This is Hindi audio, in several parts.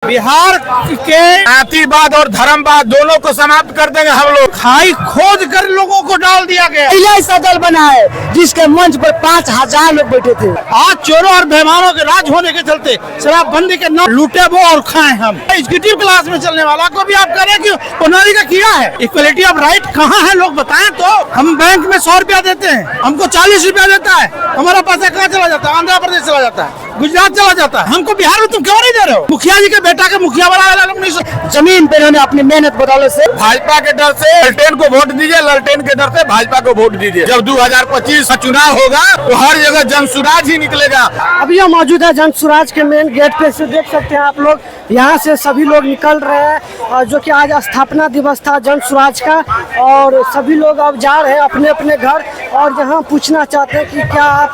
बिहार के जातिवाद और धर्मवाद दोनों को समाप्त कर देंगे हम लोग। खाई खोद कर लोगों को डाल दिया गया। ऐसा दल बना है जिसके मंच पर 5000 लोग बैठे थे। आज चोरों और बेईमानों के राज होने के चलते शराबबंदी के नाम लूटे वो और खाए हम। एग्जीक्यूटिव क्लास में चलने वाला को भी आप करें कि उन्होंने का किया है। इक्वलिटी ऑफ राइट कहाँ है लोग बताएं तो। हम बैंक में 100 रुपया देते हैं, हमको 40 रुपया देता है। हमारा पैसा कहाँ चला जाता है? आंध्र प्रदेश चला जाता है, गुजरात चला जाता है। हमको बिहार में तुम क्यों नहीं दे रहे हो? मुखिया जी के बेटा के मुखिया बना लोग नहीं। जमीन पे इन्होंने अपनी मेहनत बदौलत से भाजपा के डर से ललटेन को वोट दीजिए, ललटेन के डर से भाजपा को वोट दीजिए। जब 2025 का चुनाव होगा तो हर जगह जन सुराज ही निकलेगा। अभी हम मौजूद है जन सुराज के मेन गेट पे से देख सकते हैं आप लोग। यहाँ से सभी लोग निकल रहे हैं जो कि आज स्थापना दिवस था जन सुराज का, और सभी लोग अब जा रहे हैं अपने अपने घर। और यहाँ पूछना चाहते हैं कि क्या आप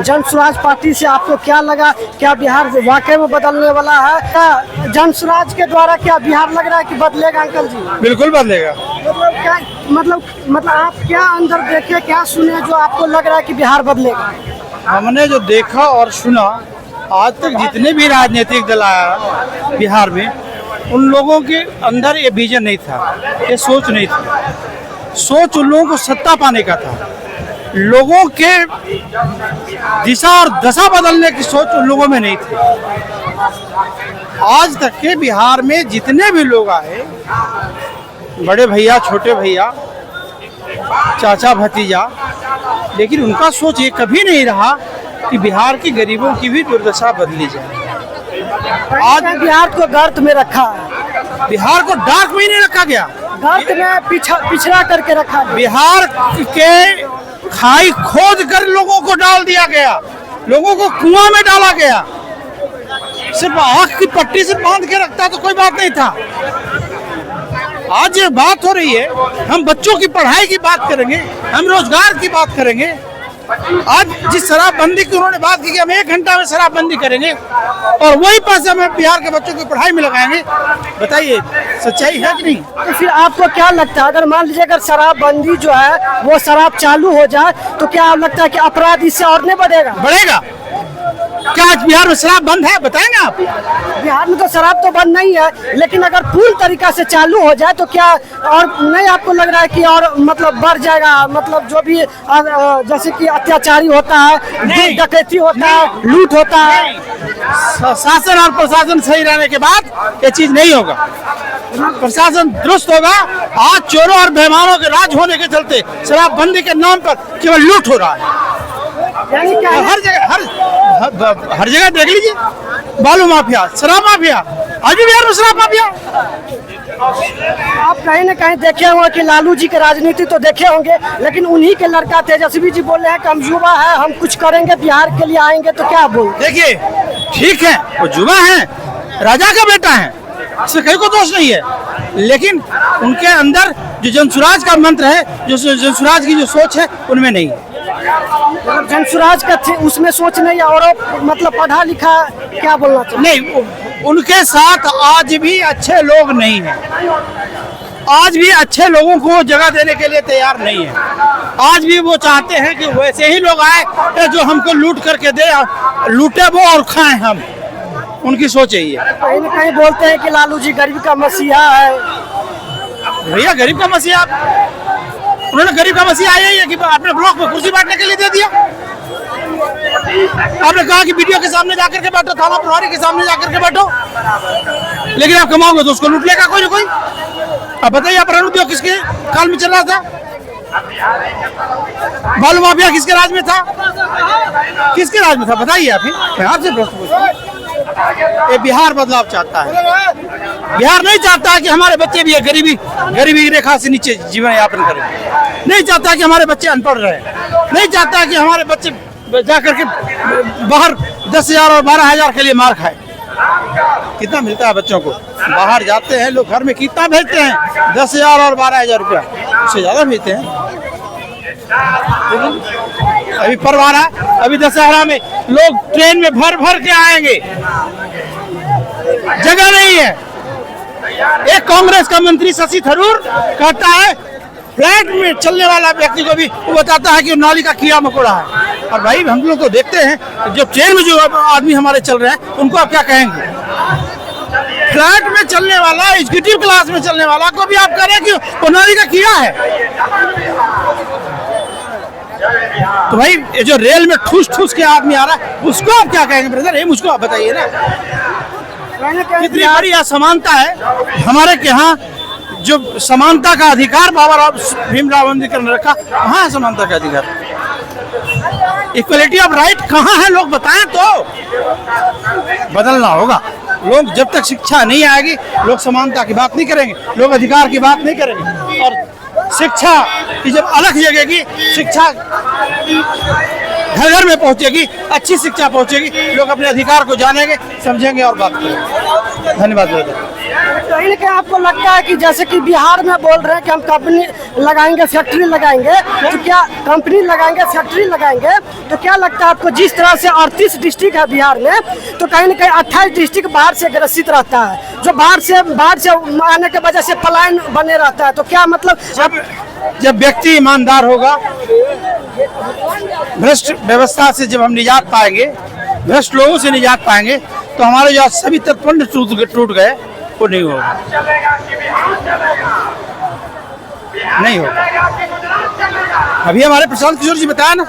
जन सुराज पार्टी से आपको क्या लगा, क्या बिहार वाकई में बदलने वाला है? क्या जन सुराज के द्वारा क्या बिहार लग रहा है कि बदलेगा अंकल जी? बिल्कुल बदलेगा। मतलब क्या मतलब आप क्या अंदर देखे, क्या सुने जो आपको लग रहा है कि बिहार बदलेगा? हमने जो देखा और सुना आज तक जितने भी राजनीतिक दल आया बिहार में, उन लोगों के अंदर ये विजन नहीं था, ये सोच नहीं थी। सोच उन लोगों को सत्ता पाने का था। लोगों के दिशा और दशा बदलने की सोच उन लोगों में नहीं थी। आज तक के बिहार में जितने भी लोग आए, बड़े भैया, छोटे भैया, चाचा भतीजा, लेकिन उनका सोच ये कभी नहीं रहा कि बिहार के गरीबों की भी दुर्दशा बदली जाए। आज बिहार को गर्त में रखा है, बिहार को डार्क में नहीं रखा गया, गर्त में पिछड़ा करके रखा है। बिहार के खाई खोद कर लोगों को डाल दिया गया, लोगों को कुआं में डाला गया। सिर्फ आंख की पट्टी से बांध के रखता तो कोई बात नहीं था। आज ये बात हो रही है, हम बच्चों की पढ़ाई की बात करेंगे, हम रोजगार की बात करेंगे। आज जिस शराबबंदी की उन्होंने बात की कि हम 1 घंटा में शराबबंदी करेंगे और वही पैसे हम बिहार के बच्चों की पढ़ाई में लगाएंगे, बताइए सच्चाई है कि नहीं? तो फिर आपको क्या लगता है, अगर मान लीजिए अगर शराबबंदी जो है वो शराब चालू हो जाए तो क्या आप लगता है कि अपराध इससे और नहीं बढ़ेगा? बढ़ेगा। क्या आज बिहार में शराब बंद है? बताएंगे आप? बिहार में तो शराब तो बंद नहीं है, लेकिन अगर पूर्ण तरीका से चालू हो जाए तो क्या और नहीं आपको लग रहा है कि और मतलब बढ़ जाएगा? मतलब जो भी जैसे कि अत्याचारी होता है, डकैती होता है, लूट होता है। शासन और प्रशासन सही रहने के बाद ये चीज नहीं होगा। प्रशासन दुरुस्त होगा। आज चोरों और बेईमानों के राज होने के चलते शराबबंदी के नाम पर केवल लूट हो रहा है। हर जगह देख लीजिए, बालू माफिया, शराब माफिया, आज भी बिहार में शराब माफिया। आप कहीं न कहीं देखे होंगे कि लालू जी की राजनीति तो देखे होंगे, लेकिन उन्हीं के लड़का तेजस्वी जी बोल रहे हैं कि हम युवा है, हम कुछ करेंगे, बिहार के लिए आएंगे, तो क्या बोल? देखिए ठीक है, वो युवा है, राजा का बेटा है, इससे कहीं को दोष नहीं है, लेकिन उनके अंदर जो जनसुराज का मंत्र है, जो जनसुराज की जो सोच है, उनमें नहीं है। जनसुराज का उसमें सोच नहीं है, और मतलब पढ़ा लिखा क्या बोलना चाहिए? नहीं, उनके साथ आज भी अच्छे लोग नहीं हैं। आज भी अच्छे लोगों को जगह देने के लिए तैयार नहीं है। आज भी वो चाहते हैं कि वैसे ही लोग आए जो हमको लूट करके दे, लूटे वो और खाएं हम। उनकी सोच यही है। कहीं न कहीं बोलते हैं कि लालू जी गरीब का मसीहा है। भैया गरीब का मसीहा, उन्होंने गरीब का मसीहा आया ही है कि अपने ब्लॉक में कुर्सी बांटने के लिए दे दिया। आपने कहा कि वीडियो के सामने जाकर के बैठो, थाना प्रभारी के सामने जाकर के बैठो, लेकिन आप कमाओगे तो उसको लूट लेगा कोई ना कोई। अब बताइए, अपहरण उद्योग किसके काल में चल रहा था? बालू माफिया किसके राज में था? किसके राज में था? बताइए आप ही। मैं आपसे प्रश्न पूछूं, ये बिहार बदलाव चाहता है। बिहार नहीं चाहता है कि हमारे बच्चे भी गरीबी रेखा से नीचे जीवन यापन करें। नहीं चाहता है कि हमारे बच्चे अनपढ़ रहे। नहीं चाहता है कि हमारे बच्चे जाकर के बाहर 10,000 और 12,000 के लिए मार खाए। कितना मिलता है बच्चों को? बाहर जाते हैं लोग, घर में कितना भेजते हैं? 10,000 और 12,000 रुपया, उससे ज्यादा भेजते हैं। अभी परवाना, अभी दशहरा में लोग ट्रेन में भर भर के आएंगे, जगह नहीं है। एक कांग्रेस का मंत्री शशि थरूर कहता है फ्लैट में चलने वाला व्यक्ति को भी वो बताता है कि नाली का कीड़ा मकोड़ा है। और भाई हम लोग तो देखते हैं जो ट्रेन में जो आदमी हमारे चल रहे हैं, उनको आप क्या कहेंगे? चलने वाला, एग्जीक्यूटिव क्लास में चलने वाला को भी आप करें कि उन्होंने का किया है। तो भाई ये जो रेल में ठूस ठूस के आदमी आ रहा है, उसको आप क्या कहेंगे ब्रदर? ये मुझको आप बताइए ना, कितनी बड़ी असमानता है हमारे के यहाँ। जो समानता का अधिकार बाबा भीमराव अम्बेडकर ने रखा, कहाँ है समानता का अधिकार? इक्वलिटी ऑफ राइट कहाँ है? लोग बताएं तो। बदलना होगा। लोग जब तक शिक्षा नहीं आएगी, लोग समानता की बात नहीं करेंगे, लोग अधिकार की बात नहीं करेंगे। और शिक्षा की जब अलग जगेगी, शिक्षा घर घर में पहुंचेगी, अच्छी शिक्षा पहुंचेगी, लोग अपने अधिकार को जानेंगे, समझेंगे और बात करेंगे। धन्यवाद ब्रदर। कहीं ना कहीं आपको लगता है कि जैसे कि बिहार में बोल रहे हैं कि हम कंपनी लगाएंगे, फैक्ट्री लगाएंगे, तो क्या कंपनी लगाएंगे, फैक्ट्री लगाएंगे, तो क्या लगता है आपको जिस तरह से 38 डिस्ट्रिक्ट है बिहार में, तो कहीं ना कहीं 28 डिस्ट्रिक्ट बाढ़ से ग्रसित रहता है, जो बाढ़ से आने के वजह से पलायन बने रहता है, तो क्या मतलब जब व्यक्ति ईमानदार होगा, भ्रष्ट व्यवस्था से जब हम निजात पाएंगे, भ्रष्ट लोगों से निजात पाएंगे, तो हमारे जो सभी तत्वंड टूट गए वो नहीं होगा, नहीं होगा। अभी हमारे प्रशांत किशोर जी बताया ना,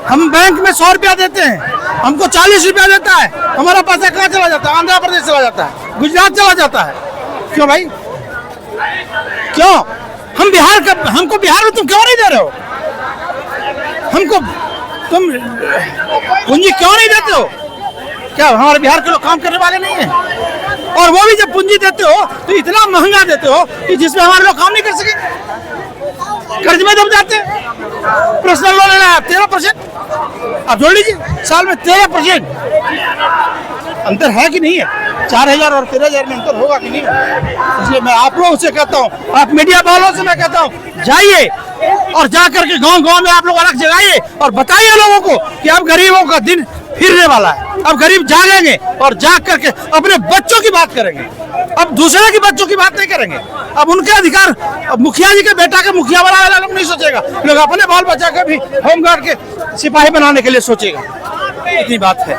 हम बैंक में 100 रुपया देते हैं, हमको 40 रुपया देता है, हमारा पैसा कहाँ चला जाता है? आंध्र प्रदेश चला जाता है, गुजरात चला जाता है। क्यों भाई, क्यों? हम बिहार का, हमको बिहार में तुम क्यों नहीं दे रहे हो? हमको तुम पूंजी क्यों नहीं देते हो? क्या हमारे बिहार के लोग काम करने वाले नहीं हैं? और वो भी जब पूंजी देते हो तो इतना महंगा देते हो कि जिसमें हमारे लोग काम नहीं कर सके, कर्ज में दब जाते हैं। पर्सनल लोन लेना है 13%, आप जोड़ लीजिए, साल में 13% अंतर है कि नहीं है? 4000 और 13000 में अंतर होगा कि नहीं? इसलिए मैं आप लोगों से कहता हूँ, आप मीडिया वालों से मैं कहता हूँ, जाइए और जा करके गांव-गांव में आप लोग अलग जगाइए और बताइए लोगों को कि अब गरीबों का दिन फिरने वाला है। अब गरीब जागेंगे और जाग करके अपने बच्चों की बात करेंगे, अब दूसरे के बच्चों की बात नहीं करेंगे। अब उनके अधिकार, अब मुखिया जी के बेटा के मुखिया वाला लोग नहीं सोचेगा, लोग अपने बाल बच्चा के भी होमगार्ड के सिपाही बनाने के लिए सोचेगा। इतनी बात है।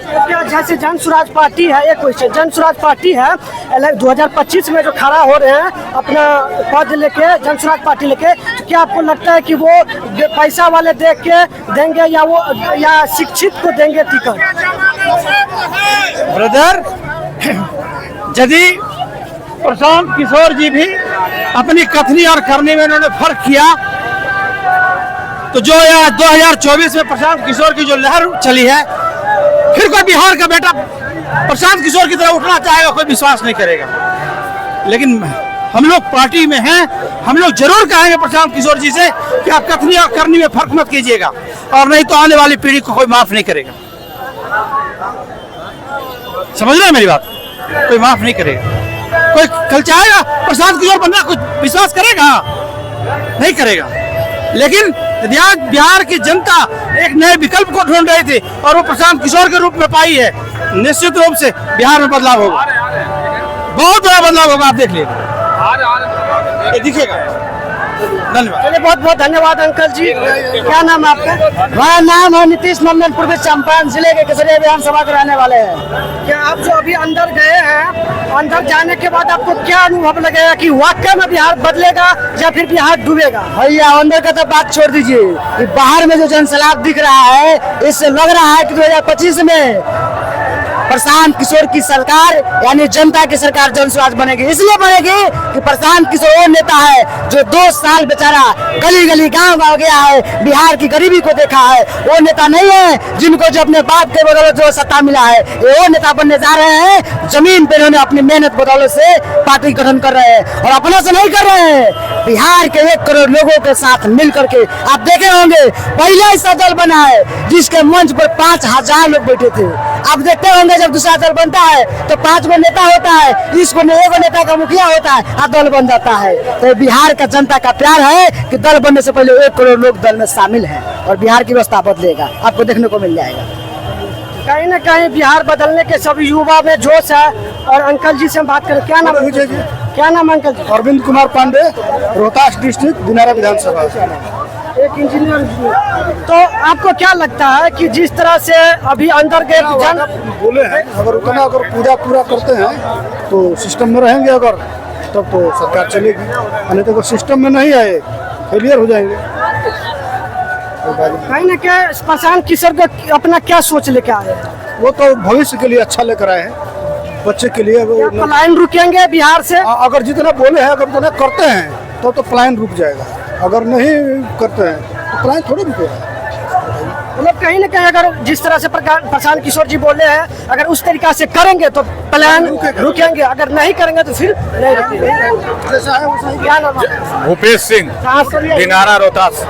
क्या जैसे जन स्वराज पार्टी है, एक क्वेश्चन, जन स्वराज पार्टी है 2025 में जो खड़ा हो रहे हैं अपना पद लेके, जन स्वराज पार्टी लेके, तो क्या आपको लगता है कि वो पैसा वाले देख के देंगे या शिक्षित को देंगे टिकट? ब्रदर, यदि प्रशांत किशोर जी भी अपनी कथनी और करने में उन्होंने फर्क किया, तो जो 2024 में प्रशांत किशोर की जो लहर चली है, फिर कोई बिहार का बेटा प्रशांत किशोर की तरह उठना चाहेगा, कोई विश्वास नहीं करेगा। लेकिन हम लोग पार्टी में हैं, हम लोग जरूर कहेंगे प्रशांत किशोर जी से कि आप कथनी और करनी में फर्क मत कीजिएगा, और नहीं तो आने वाली पीढ़ी को कोई माफ नहीं करेगा। समझ रहे हैं मेरी बात? कोई माफ नहीं करेगा। कोई कल चाहेगा प्रशांत किशोर बनना, कुछ विश्वास करेगा? नहीं करेगा। लेकिन यदि आज बिहार की जनता एक नए विकल्प को ढूंढ रही थी और वो प्रशांत किशोर के रूप में पाई है, निश्चित रूप से बिहार में बदलाव होगा, बहुत बड़ा बदलाव होगा। आप देख लीजिए, ये दिखेगा। धन्यवाद। चलिए, बहुत बहुत धन्यवाद अंकल जी। क्या नाम है आपका? मेरा नाम है नीतीश नंदन, पूर्वी चंपारण जिले के केसरिया विधानसभा के रहने वाले हैं। क्या आप जो अभी अंदर गए हैं, अंदर जाने के बाद आपको क्या अनुभव लगेगा कि वाकई में बिहार बदलेगा या फिर बिहार डूबेगा? भैया अंदर का तो बात छोड़ दीजिए, कि बाहर में जो जनसैलाब दिख रहा है, इससे लग रहा है कि 2025 में प्रशांत किशोर की सरकार यानी जनता की सरकार जन स्वराज बनेगी। इसलिए बनेगी कि प्रशांत किशोर वो नेता है जो 2 साल बेचारा गली गली गांव गया है, बिहार की गरीबी को देखा है। वो नेता नहीं है जिनको जो अपने बाप के बदौलत जो सत्ता मिला है, वो नेता बनने जा रहे हैं। जमीन पे उन्होंने अपनी मेहनत बदौलत से पार्टी गठन कर रहे हैं, और अपने से नहीं कर रहे हैं, बिहार के 1 करोड़ लोगों के साथ मिल करके। आप देखे होंगे पहले ऐसा दल बना है जिसके मंच पर 5000 लोग बैठे थे। आप देखते होंगे जब दूसरा दल बनता है तो 5 गो नेता होता है, 30 गो नेता का मुखिया होता है, और दल बन जाता है। तो बिहार का जनता का प्यार है कि दल बनने से पहले 1 करोड़ लोग दल में शामिल हैं, और बिहार की व्यवस्था बदलेगा, आपको देखने को मिल जाएगा। कहीं ना कहीं बिहार बदलने के सभी युवा में जोश है। और अंकल जी से हम बात करें, क्या नाम है? क्या नाम है अंकल जी? अरविंद कुमार पांडे, रोहतास डिस्ट्रिक्ट, दिनारा विधानसभा। एक इंजीनियर। तो आपको क्या लगता है कि जिस तरह से अभी अंदर के जन बोले हैं, अगर उतना अगर पूरा करते हैं तो सिस्टम में रहेंगे, अगर तब तो सरकार चलेगी, नहीं तो अगर सिस्टम में नहीं आए फेलियर हो जाएंगे। कहीं ना कहीं प्रशांत किशोर का अपना क्या सोच लेके आए हैं? वो तो भविष्य के लिए अच्छा लेकर आए हैं, बच्चे के लिए। क्या पलायन रुकेंगे बिहार से? अगर जितना बोले हैं, अगर उतना करते हैं तो पलायन रुक जाएगा, अगर नहीं करते हैं तो पलायन थोड़ी रुकेगा। मतलब कहीं ना कहीं अगर जिस तरह से प्रशांत किशोर जी बोले हैं, अगर उस तरीका से करेंगे तो प्लान रुकेंगे, अगर नहीं करेंगे तो फिर नहीं रुकेंगे। जैसा है वैसा ही। क्या नाम है? भूपेश सिंह, कहाँ से हैं? दिनारा, रोहतास।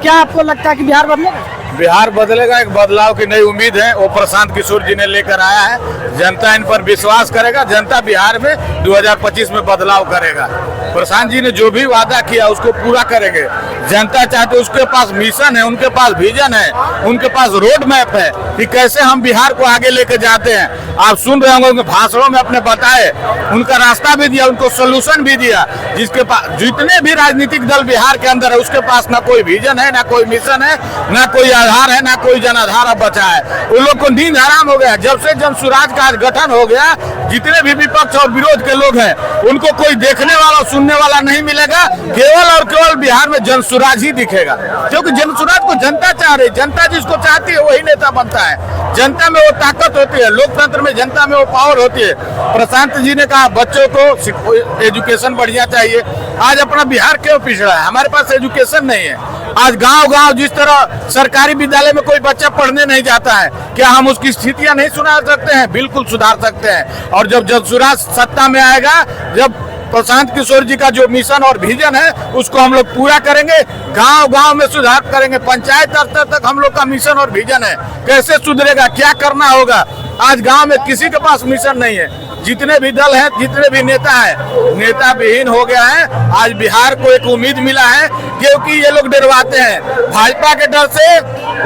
क्या आपको लगता है कि बिहार बदलेगा? बिहार बदलेगा, एक बदलाव की नई उम्मीद है, वो प्रशांत किशोर जी ने लेकर आया है। जनता इन पर विश्वास करेगा, जनता बिहार में 2025 में बदलाव करेगा। प्रशांत जी ने जो भी वादा किया उसको पूरा करेंगे। जनता चाहते, उसके पास मिशन है, उनके पास विजन है, उनके पास रोड मैप है कि कैसे हम बिहार को आगे लेकर जाते हैं। आप सुन रहे होंगे उनके भाषणों में अपने बताए, उनका रास्ता भी दिया, उनको सोल्यूशन भी दिया। जिसके पास जितने भी राजनीतिक दल बिहार के अंदर है, उसके पास ना कोई विजन है, ना कोई मिशन है, ना कोई आधार है, ना कोई जन आधार बचा है। उन लोग को नींद हराम हो गया। जब से जन स्वराज का गठन हो गया, जितने भी विपक्ष और विरोध के लोग हैं, उनको कोई देखने वाला सुनने वाला नहीं मिलेगा। केवल और केवल बिहार में जन स्वराज ही दिखेगा, क्योंकि जन स्वराज को जनता चाह रही, जनता जिसको चाहती है वही नेता बनता है। जनता में वो ताकत होती है, लोकतंत्र में जनता में वो पावर होती है। प्रशांत जी ने कहा बच्चों को एजुकेशन बढ़िया चाहिए। आज अपना बिहार क्यों पिछड़ा है? हमारे पास एजुकेशन नहीं है। आज गांव-गांव जिस तरह सरकारी विद्यालय में कोई बच्चा पढ़ने नहीं जाता है, क्या हम उसकी स्थितियां नहीं सुधार सकते हैं? बिल्कुल सुधार सकते हैं। और जब स्वराज सत्ता में आएगा, जब प्रशांत किशोर जी का जो मिशन और विजन है उसको हम लोग पूरा करेंगे, गांव-गांव में सुधार करेंगे, पंचायत स्तर तक हम लोग का मिशन और विजन है। कैसे सुधरेगा, क्या करना होगा? आज गांव में किसी के पास मिशन नहीं है। जितने भी दल हैं, जितने भी नेता हैं, नेता विहीन हो गया है। आज बिहार को एक उम्मीद मिला है, क्योंकि ये लोग डरवाते हैं। भाजपा के डर से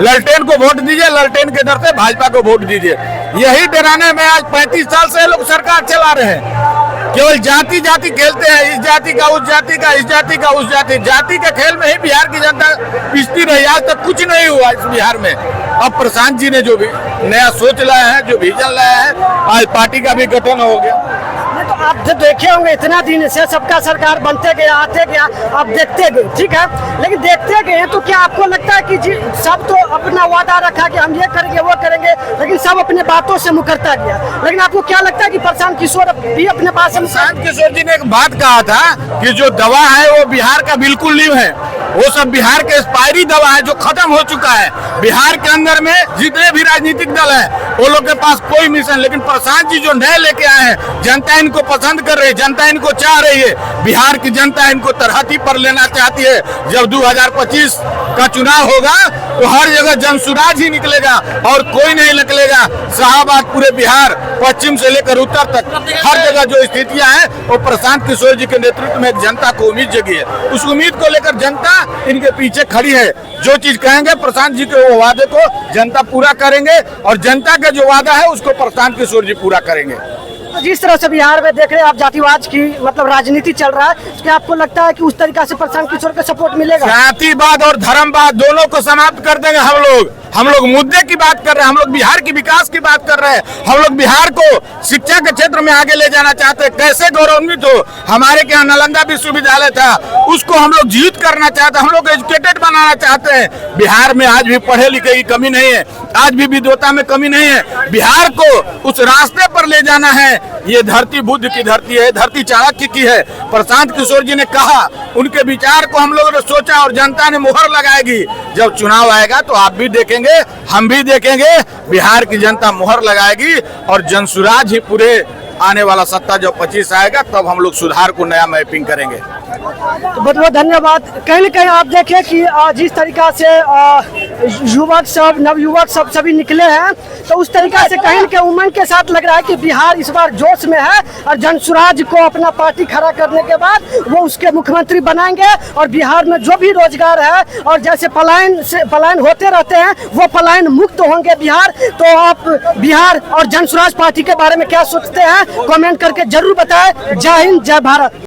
ललटेन को वोट दीजिए, ललटेन के डर से भाजपा को वोट दीजिए। यही डराने में आज 35 साल से लोग सरकार चला रहे हैं। केवल जाति जाति खेलते हैं, इस जाति का उस जाति का, इस जाति का उस जाति के खेल में ही बिहार की जनता पिसती रही। आज तक कुछ नहीं हुआ इस बिहार में। अब प्रशांत जी ने जो भी नया सोच लाया है, जो विजन लाया है, आज पार्टी का भी गठन हो गया। नहीं तो आप जब देखे होंगे इतना दिन से सबका सरकार बनते गया, आते गया, आप देखते गए, ठीक है। लेकिन देखते गए तो क्या आपको लगता है कि जी सब तो अपना वादा रखा कि हम ये करेंगे वो करेंगे, लेकिन सब अपने बातों से मुकरता गया। लेकिन आपको क्या लगता है कि प्रशांत किशोर भी अपने बात से? प्रशांत किशोर जी ने एक बात कहा था कि जो दवा है वो बिहार का बिल्कुल नहीं है, वो सब बिहार के एक्सपायरी दवा है जो खत्म हो चुका है। बिहार के अंदर में जितने भी राजनीतिक दल है वो लोग के पास कोई मिशन, लेकिन प्रशांत जी जो नए लेके आए हैं, जनता इनको पसंद कर रही है, जनता इनको चाह रही है। बिहार की जनता इनको तरहती पर लेना चाहती है। जब 2025 का चुनाव होगा तो हर जगह जन स्वराज ही निकलेगा और कोई नहीं निकलेगा। शाहबाद पूरे बिहार, पश्चिम से लेकर उत्तर तक, हर जगह जो स्थितियां हैं वो प्रशांत किशोर जी के नेतृत्व में जनता को उम्मीद जगी है। उस उम्मीद को लेकर जनता इनके पीछे खड़ी है। जो चीज कहेंगे प्रशांत जी के वो वादे को जनता पूरा करेंगे, और जनता का जो वादा है उसको प्रशांत किशोर जी पूरा करेंगे। तो जिस तरह से बिहार में देख रहे हैं आप जातिवाद की मतलब राजनीति चल रहा है, क्या आपको लगता है कि उस तरीका से प्रशांत किशोर का सपोर्ट मिलेगा? जातिवाद और धर्मवाद दोनों को समाप्त कर देंगे हम लोग मुद्दे की बात कर रहे हैं, हम लोग बिहार की विकास की बात कर रहे हैं। हम लोग बिहार को शिक्षा के क्षेत्र में आगे ले जाना चाहते हैं। कैसे गौरवान्वित हो, हमारे यहाँ नालंदा विश्वविद्यालय था, उसको हम लोग जीवित करना चाहते हैं, हम लोग एजुकेटेड बनाना चाहते हैं। बिहार में आज भी पढ़े लिखे की कमी नहीं है, आज भी विद्वता में कमी नहीं है। बिहार को उस रास्ते पर ले जाना है। ये धरती बुद्ध की धरती है, धरती चाणक्य की है। प्रशांत किशोर जी ने कहा, उनके विचार को हम लोगों ने सोचा और जनता ने मुहर लगाएगी। जब चुनाव आएगा तो आप भी देखेंगे, हम भी देखेंगे, बिहार की जनता मुहर लगाएगी और जन स्वराज ही पूरे आने वाला सत्ता जब 25 आएगा तब हम लोग सुधार को नया मैपिंग करेंगे। तो बहुत बहुत धन्यवाद। कहीं न कहीं आप देखें कि जिस तरीका से युवक सब, नवयुवक सब सभी निकले हैं, तो उस तरीका से कहीं न कहीं उमंग के साथ लग रहा है कि बिहार इस बार जोश में है और जन स्वराज को अपना पार्टी खड़ा करने के बाद वो उसके मुख्यमंत्री बनाएंगे। और बिहार में जो भी रोजगार है और जैसे पलायन होते रहते हैं वो पलायन मुक्त होंगे बिहार। तो आप बिहार और जन स्वराज पार्टी के बारे में क्या सोचते हैं, कमेंट करके जरूर बताएं। जय हिंद, जय भारत।